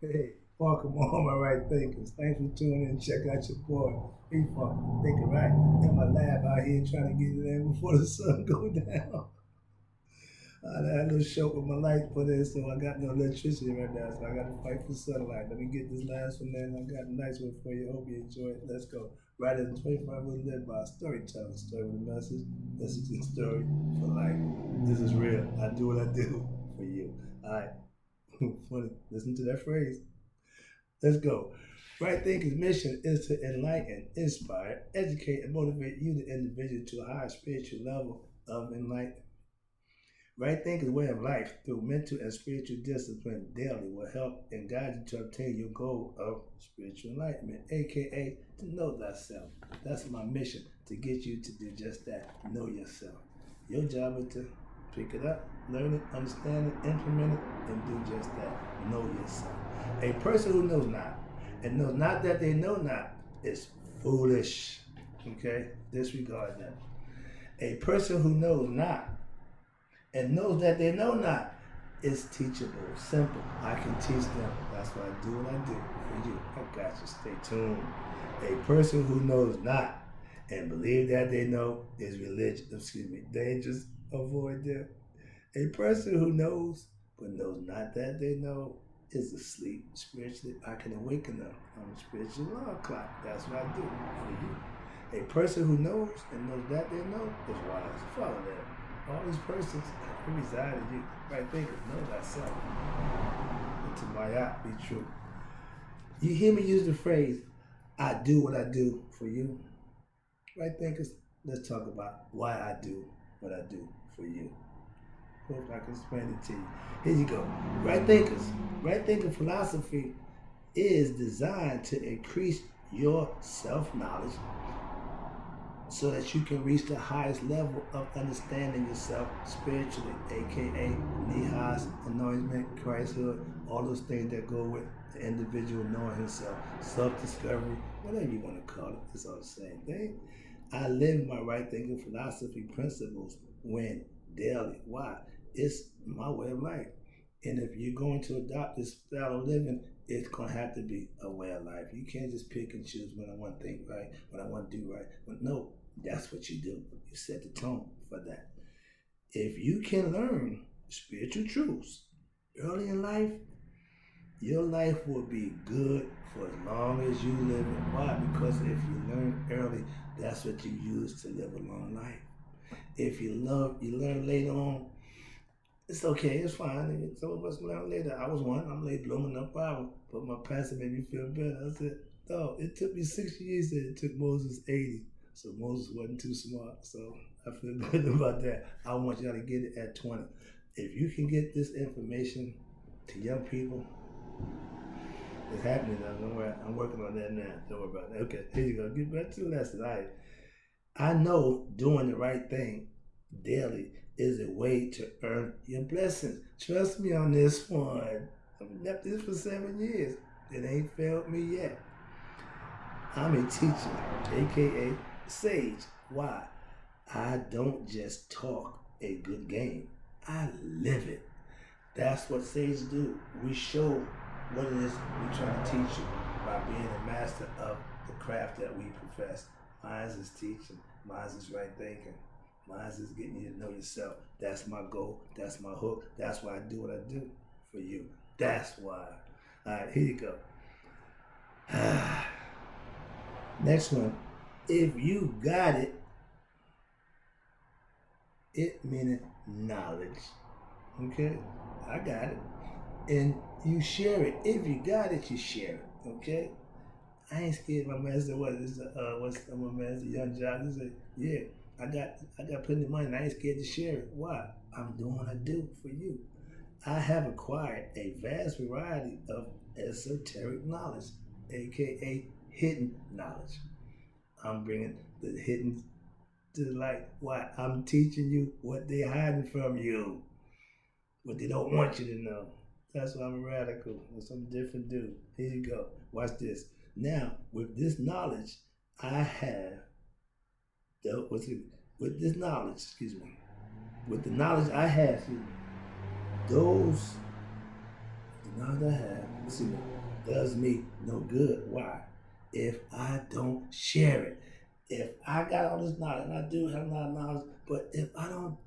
Hey, welcome all my right thinkers. Thanks for tuning in. Check out your boy, Refund Thinking Right. In my lab out here trying to get it in before the sun go down. I had a little short with my light put in, so I got no electricity right now, so I got to fight for sunlight. Let me get this last one in. I got a nice one for you. Hope you enjoy it. Let's go. Right as 25 was led by a storytelling story with a message. This is the story for life. This is real. I do what I do for you. All right. Funny. Listen to that phrase. Let's go. Right Thinking's mission is to enlighten, inspire, educate, and motivate you, the individual, to a higher spiritual level of enlightenment. Right Thinking's way of life through mental and spiritual discipline daily will help and guide you to obtain your goal of spiritual enlightenment, aka to know thyself. That's my mission, to get you to do just that, know yourself. Your job is to pick it up, learn it, understand it, implement it, and do just that, know yourself. A person who knows not and knows not that they know not is foolish. Okay? Disregard that. A person who knows not and knows that they know not is teachable. Simple. I can teach them. That's why I do what I do for you. I got you. Stay tuned. A person who knows not and believe that they know is dangerous. Avoid them. A person who knows but knows not that they know is asleep spiritually. I can awaken them. I'm a spiritual alarm clock. That's what I do for you. A person who knows and knows that they know is wise. Follow them. All these persons who reside in you, right thinkers, know thyself. And to my out be true. You hear me use the phrase, I do what I do for you. Right thinkers, let's talk about why I do what I do for you. Hope I can explain it to you. Here you go. Right thinkers. Right thinking philosophy is designed to increase your self-knowledge so that you can reach the highest level of understanding yourself spiritually, aka Nihas, anointment, Christhood, all those things that go with the individual knowing himself, self-discovery, whatever you want to call it, it's all the same thing. I live my right thinking philosophy principles when daily. Why? It's my way of life. And if you're going to adopt this style of living, it's going to have to be a way of life. You can't just pick and choose when I want to think right, when I want to do right. But no, that's what you do. You set the tone for that. If you can learn spiritual truths early in life, your life will be good for as long as you live it. Why? Because if you learn early, that's what you use to live a long life. If you learn later on, it's okay, it's fine. Some of us learn later. I was one, I'm late blooming, no problem. But my pastor made me feel better. I said, no, it took me 60 years and it took Moses 80. So Moses wasn't too smart. So I feel good about that. I want y'all to get it at 20. If you can get this information to young people, it's happening now. Don't worry. I'm working on that now. Don't worry about that. Okay, here you go. Get back to the lesson. All right. I know doing the right thing daily is a way to earn your blessings. Trust me on this one. I've left this for 7 years. It ain't failed me yet. I'm a teacher, aka sage. Why? I don't just talk a good game. I live it. That's what sages do. We show what it is we're trying to teach you by being a master of the craft that we profess. Mine is teaching. Mine is right thinking. Mine is getting you to know yourself. That's my goal. That's my hook. That's why I do what I do for you. That's why. All right, here you go. Next one. If you got it, it meaning knowledge. Okay? I got it. And you share it. If you got it, you share it. Okay? I ain't scared. My man said, what's my man said, young jock? He said, yeah, I got plenty of money and I ain't scared to share it. Why? I'm doing what I do for you. I have acquired a vast variety of esoteric knowledge, aka hidden knowledge. I'm bringing the hidden to the light. Why? I'm teaching you what they're hiding from you, what they don't want you to know. That's why I'm a radical. I'm some different dude. Here you go. Watch this. Now, with this knowledge, I have with this knowledge, excuse me, with the knowledge I have, those knowledge I have, excuse me, does me no good. Why? If I don't share it. If I got all this knowledge, and I do have a lot of knowledge, but if I don't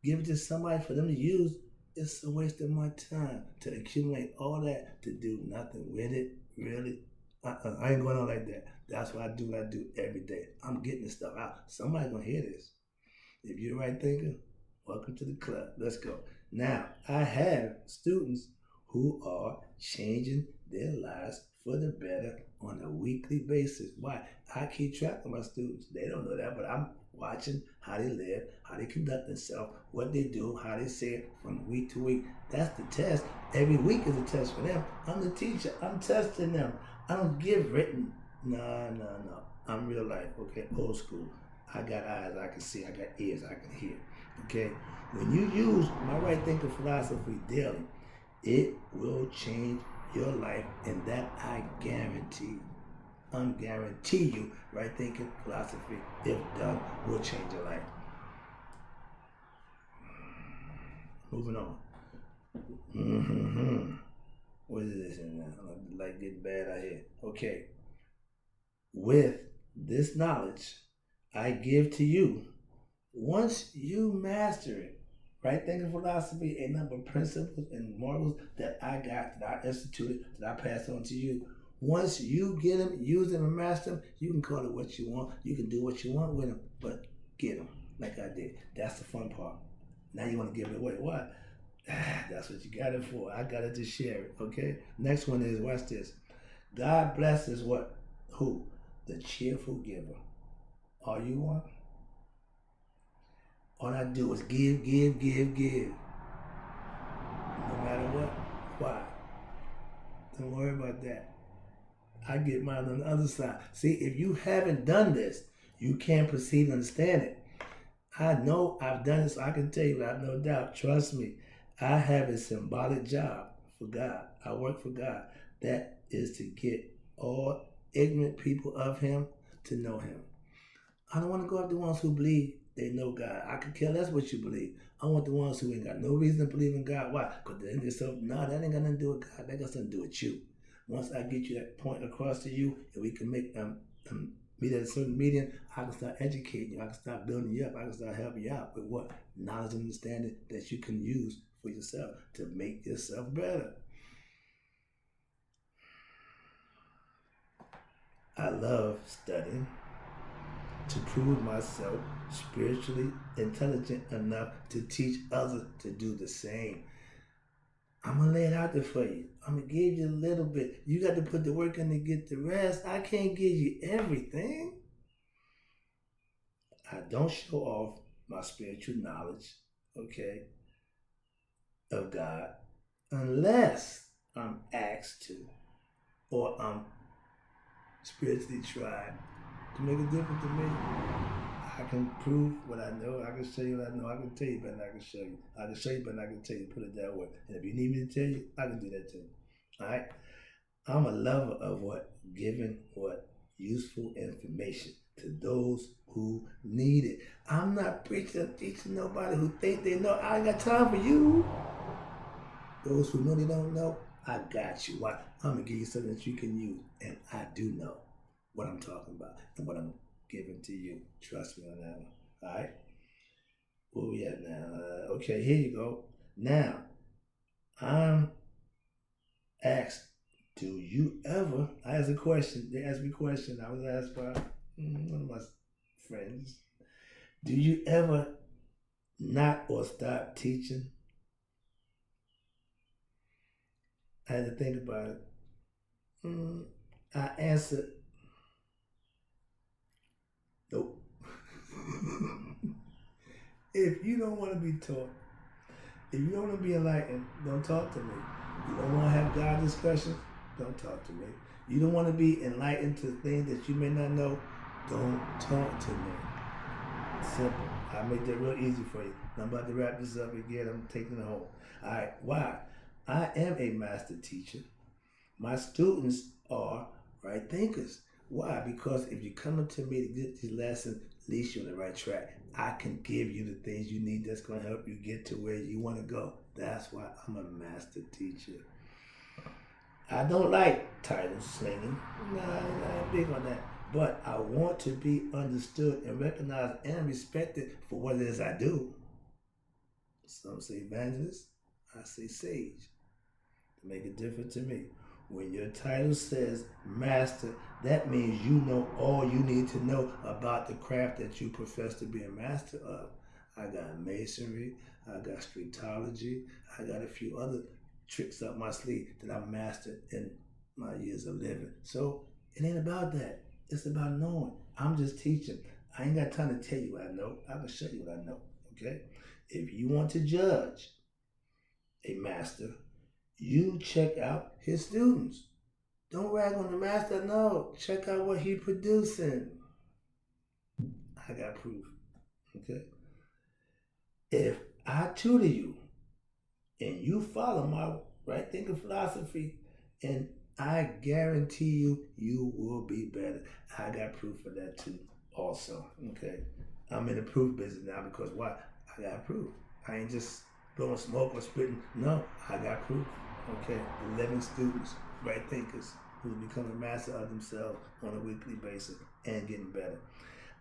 give it to somebody for them to use, it's a waste of my time to accumulate all that to do nothing with it. Really, I ain't going on like that. That's why I do what I do every day. I'm getting this stuff out. Somebody gonna hear this. If you're a right thinker, welcome to the club. Let's go. Now, I have students who are changing their lives for the better on a weekly basis. Why? I keep track of my students. They don't know that, but I'm watching how they live, how they conduct themselves, what they do, how they say it from week to week. That's the test. Every week is a test for them. I'm the teacher. I'm testing them. I don't give written. No. I'm real life, okay? Old school. I got eyes I can see. I got ears I can hear, okay? When you use my right thinking philosophy daily, it will change your life, and that I guarantee. Guarantee you, right thinking philosophy, if done, will change your life. Moving on. What is this in now? Like getting bad out here. Okay. With this knowledge I give to you, once you master it, right thinking philosophy, a number of principles and morals that I got, that I instituted, that I pass on to you. Once you get them, use them, and master them, you can call it what you want. You can do what you want with them, but get them like I did. That's the fun part. Now you want to give it away. What? That's what you got it for. I got it to share it, okay? Next one is, watch this. God blesses what? Who? The cheerful giver. Are you one? All I do is give. No matter what. Why? Don't worry about that. I get mine on the other side. See, if you haven't done this, you can't proceed to understand it. I know I've done it, so I can tell you, I have no doubt. Trust me, I have a symbolic job for God. I work for God. That is to get all ignorant people of Him to know Him. I don't want to go after the ones who believe they know God. I could care less what you believe. I want the ones who ain't got no reason to believe in God. Why? Because they think themselves, no, that ain't got nothing to do with God. That got something to do with you. Once I get you that point across to you, and we can make meet at a certain medium, I can start educating you. I can start building you up. I can start helping you out with what? Knowledge and understanding that you can use for yourself to make yourself better. I love studying to prove myself spiritually intelligent enough to teach others to do the same. I'm gonna lay it out there for you. I'm gonna give you a little bit. You got to put the work in to get the rest. I can't give you everything. I don't show off my spiritual knowledge, okay, of God, unless I'm asked to, or I'm spiritually tried to make a difference to me. I can prove what I know. I can show you what I know. I can tell you better than I can show you. I can show you better than I can tell you. Put it that way. And if you need me to tell you, I can do that too. All right? I'm a lover of what? Giving what? Useful information to those who need it. I'm not preaching or teaching nobody who think they know. I ain't got time for you. Those who know they don't know, I got you. Why? I'm going to give you something that you can use. And I do know what I'm talking about and what I'm giving to you. Trust me on that one. All right? Where we at now? Okay, here you go. Now, I'm asked, do you ever, I asked a question. They asked me a question. I was asked by one of my friends. Do you ever not or stop teaching? I had to think about it. I answered, nope. If you don't want to be taught, if you don't want to be enlightened, don't talk to me. You don't want to have God discussions, don't talk to me. You don't want to be enlightened to things that you may not know, don't talk to me. Simple. I make that real easy for you. I'm about to wrap this up again. I'm taking it home. All right. Why? I am a master teacher. My students are right thinkers. Why? Because if you're coming to me to get these lessons, at least you're on the right track. I can give you the things you need that's going to help you get to where you want to go. That's why I'm a master teacher. I don't like title slinging. No, I ain't big on that. But I want to be understood and recognized and respected for what it is I do. Some say evangelist, I say sage. To make a difference to me. When your title says master, that means you know all you need to know about the craft that you profess to be a master of. I got masonry, I got streetology, I got a few other tricks up my sleeve that I mastered in my years of living. So it ain't about that. It's about knowing. I'm just teaching. I ain't got time to tell you what I know. I can show you what I know. Okay? If you want to judge a master, you check out his students. Don't rag on the master. No, check out what he producing. I got proof. Okay? If I tutor you and you follow my right thinking philosophy, and I guarantee you, you will be better. I got proof for that too, also. Okay? I'm in the proof business now because why? I got proof. I ain't just blowing smoke or spitting. No, I got proof. Okay? 11 students, right thinkers, who become a master of themselves on a weekly basis and getting better.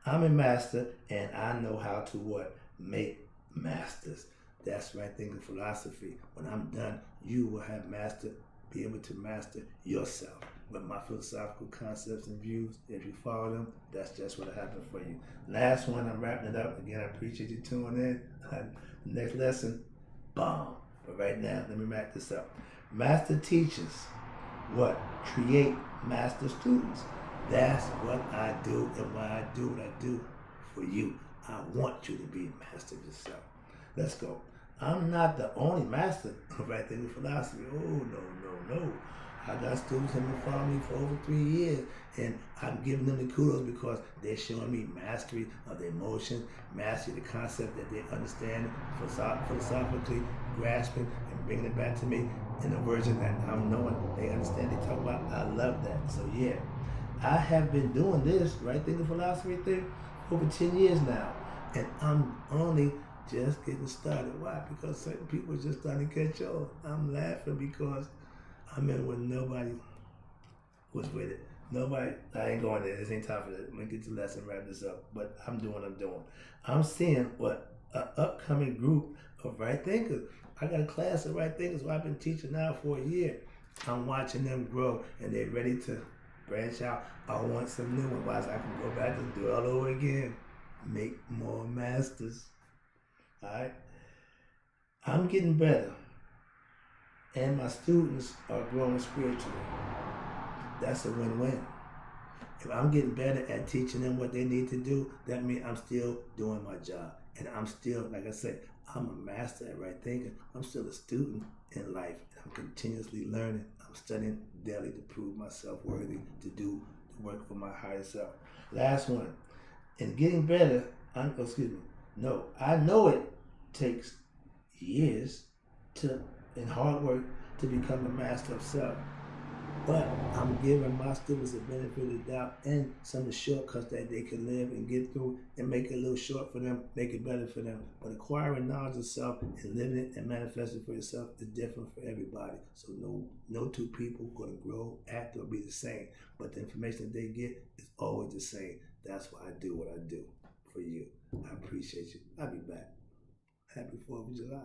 I'm a master and I know how to what? Make masters. That's right thinking philosophy. When I'm done, you will have mastered, be able to master yourself. With my philosophical concepts and views, if you follow them, that's just what happened for you. Last one, I'm wrapping it up. Again, I appreciate you tuning in. Next lesson, bomb. But right now, let me wrap this up. Master teachers, what? Create master students. That's what I do and why I do what I do for you. I want you to be a master of yourself. Let's go. I'm not the only master of right thinking philosophy. Oh, no. I got students who have been following me for over 3 years, and I'm giving them the kudos because they're showing me mastery of the emotions, mastery of the concept that they understand philosophically, grasping and bringing it back to me in a version that I'm knowing they understand, they talk about. I love that. So yeah, I have been doing this right thinking philosophy thing over 10 years now, and I'm only just getting started. Why? Because certain people are just starting to catch on. I'm laughing because I'm in when nobody was with it. Nobody, I ain't going there. This ain't time for that. I'm gonna get to the lesson, wrap this up. But I'm doing what I'm doing. I'm seeing what an upcoming group of right thinkers. I got a class of right thinkers who I've been teaching now for a year. I'm watching them grow and they're ready to branch out. I want some new ones. Otherwise, I can go back and do it all over again. Make more masters. Alright? I'm getting better. And my students are growing spiritually. That's a win-win. If I'm getting better at teaching them what they need to do, that means I'm still doing my job. And I'm still, like I said, I'm a master at right thinking. I'm still a student in life. I'm continuously learning. I'm studying daily to prove myself worthy to do the work for my higher self. Last one. In getting better, I know it takes years and hard work to become a master of self. But I'm giving my students the benefit of the doubt and some of the shortcuts that they can live and get through and make it a little short for them, make it better for them. But acquiring knowledge of self and living it and manifesting for yourself is different for everybody. So no two people are going to grow, act, or be the same. But the information that they get is always the same. That's why I do what I do for you. I appreciate you. I'll be back. Happy 4th of July.